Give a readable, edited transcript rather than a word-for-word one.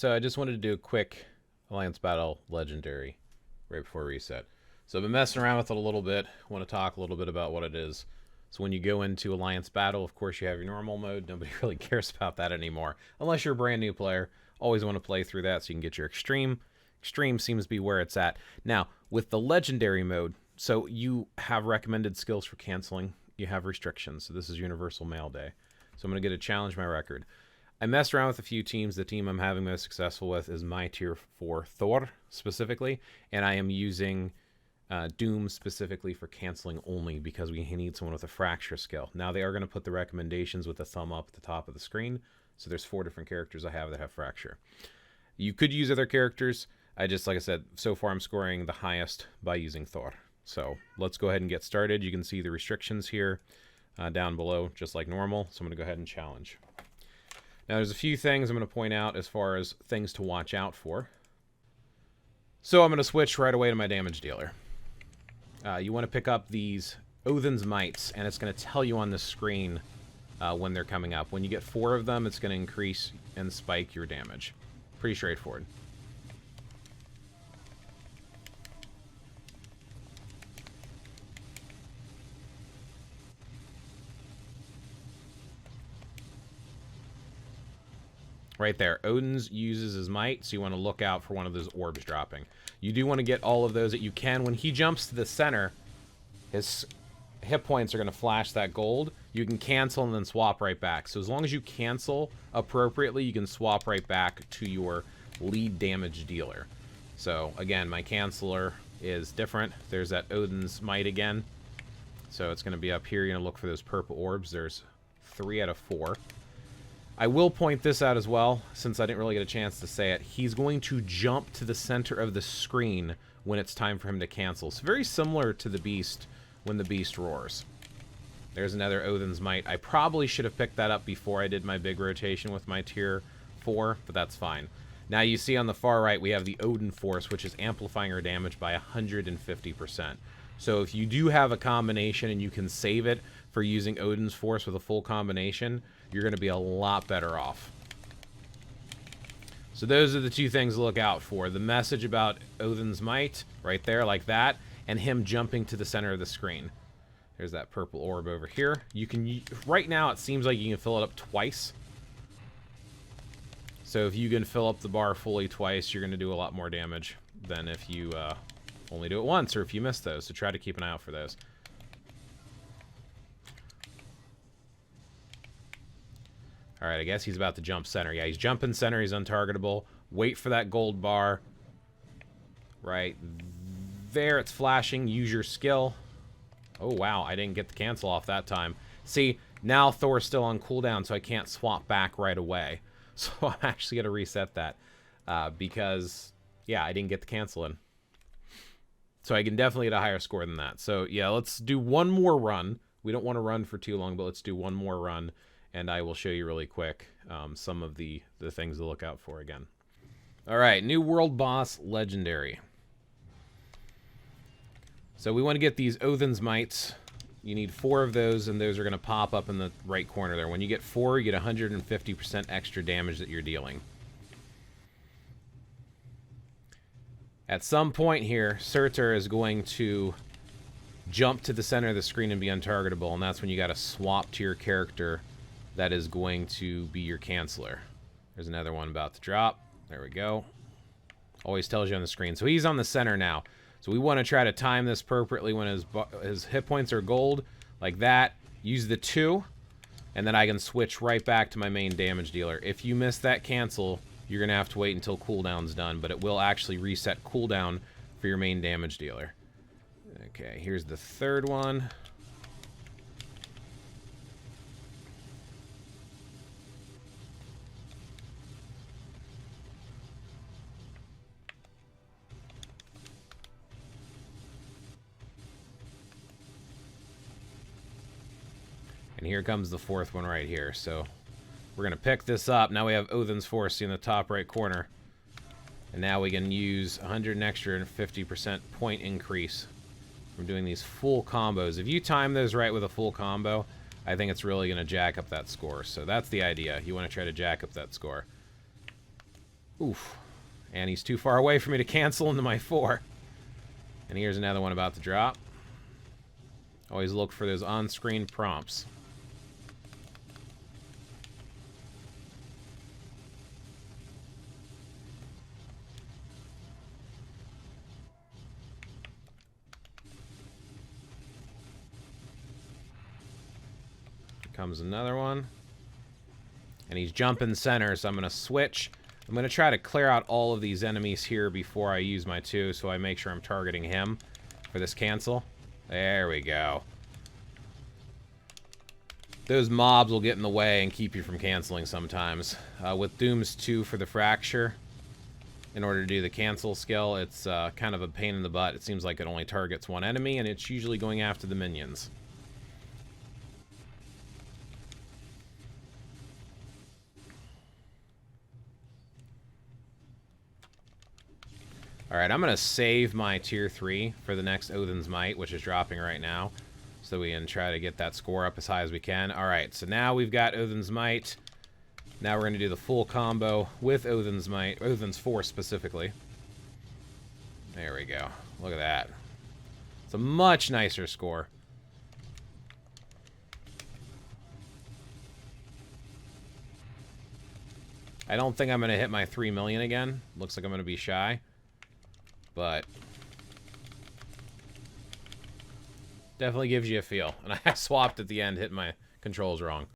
So I just wanted to do a quick Alliance Battle Legendary right before reset. So I've been messing around with it a little bit. I want to talk a little bit about what it is. So when you go into Alliance Battle, of course you have your normal mode. Nobody really cares about that anymore. Unless you're a brand new player. Always want to play through that so you can get your extreme. Extreme seems to be where it's at. Now, with the Legendary mode, so you have recommended skills for canceling. You have restrictions. So this is Universal Mail Day. So I'm going to get to challenge my record. I messed around with a few teams. The team I'm having most successful with is my tier 4 Thor specifically, and I am using Doom specifically for canceling only because we need someone with a fracture skill. Now they are going to put the recommendations with the thumb up at the top of the screen, so there's 4 different characters I have that have fracture. You could use other characters. Like I said, so far I'm scoring the highest by using Thor. So let's go ahead and get started. You can see the restrictions here down below, just like normal. So I'm going to go ahead and challenge. Now, there's a few things I'm going to point out as far as things to watch out for. So I'm going to switch right away to my damage dealer. You want to pick up these Odin's Mites, and it's going to tell you on the screen when they're coming up. When you get 4 of them, it's going to increase and spike your damage. Pretty straightforward. Right there. Odin's uses his might, so you want to look out for one of those orbs dropping. You do want to get all of those that you can. When he jumps to the center, his hit points are going to flash that gold. You can cancel and then swap right back. So as long as you cancel appropriately, you can swap right back to your lead damage dealer. So again, my canceler is different. There's that Odin's might again. So it's going to be up here. You're going to look for those purple orbs. There's 3 out of 4. I will point this out as well, since I didn't really get a chance to say it. He's going to jump to the center of the screen when it's time for him to cancel. It's very similar to the Beast when the Beast roars. There's another Odin's Might. I probably should have picked that up before I did my big rotation with my tier 4, but that's fine. Now you see on the far right we have the Odin Force, which is amplifying our damage by 150%. So if you do have a combination and you can save it for using Odin's Force with a full combination, you're going to be a lot better off. So those are the 2 things to look out for. The message about Odin's Might, right there, like that, and him jumping to the center of the screen. There's that purple orb over here. You can, right now it seems like you can fill it up twice. So if you can fill up the bar fully twice, you're going to do a lot more damage than if you only do it once, or if you miss those. So try to keep an eye out for those. Alright, I guess he's about to jump center. Yeah, he's jumping center. He's untargetable. Wait for that gold bar. Right there, it's flashing. Use your skill. Oh, wow. I didn't get the cancel off that time. See, now Thor's still on cooldown, so I can't swap back right away. So I'm actually going to reset that. Because, yeah, I didn't get the cancel in. So I can definitely get a higher score than that. So, yeah, let's do one more run. We don't want to run for too long, but let's do one more run. And I will show you really quick some of the things to look out for again. All right, new world boss, Legendary. So we want to get these Odin's Mites. You need 4 of those, and those are going to pop up in the right corner there. When you get 4, you get 150% extra damage that you're dealing. At some point here, Surtur is going to jump to the center of the screen and be untargetable, and that's when you got to swap to your character that is going to be your canceler. There's another one about to drop. There we go. Always tells you on the screen. So he's on the center now. So we want to try to time this appropriately when his hit points are gold, like that. Use the 2, and then I can switch right back to my main damage dealer. If you miss that cancel, you're going to have to wait until cooldown's done, but it will actually reset cooldown for your main damage dealer. Okay, here's the 3rd one. And here comes the 4th one right here. So we're going to pick this up. Now we have Odin's Force in the top right corner. And now we can use 100 and extra and 50% point increase from doing these full combos. If you time those right with a full combo, I think it's really going to jack up that score. So that's the idea. You want to try to jack up that score. Oof. And he's too far away for me to cancel into my 4. And here's another one about to drop. Always look for those on-screen prompts. Here comes another one. And he's jumping center, so I'm going to switch. I'm going to try to clear out all of these enemies here before I use my 2, so I make sure I'm targeting him for this cancel. There we go. Those mobs will get in the way and keep you from canceling sometimes. With Doom's 2 for the fracture, in order to do the cancel skill, it's kind of a pain in the butt. It seems like it only targets one enemy, and it's usually going after the minions. Alright, I'm going to save my tier 3 for the next Odin's Might, which is dropping right now, so we can try to get that score up as high as we can. Alright, so now we've got Odin's Might. Now we're going to do the full combo with Odin's Might, Odin's 4 specifically. There we go. Look at that. It's a much nicer score. I don't think I'm going to hit my 3 million again. Looks like I'm going to be shy. But definitely gives you a feel. And I swapped at the end, hit my controls wrong.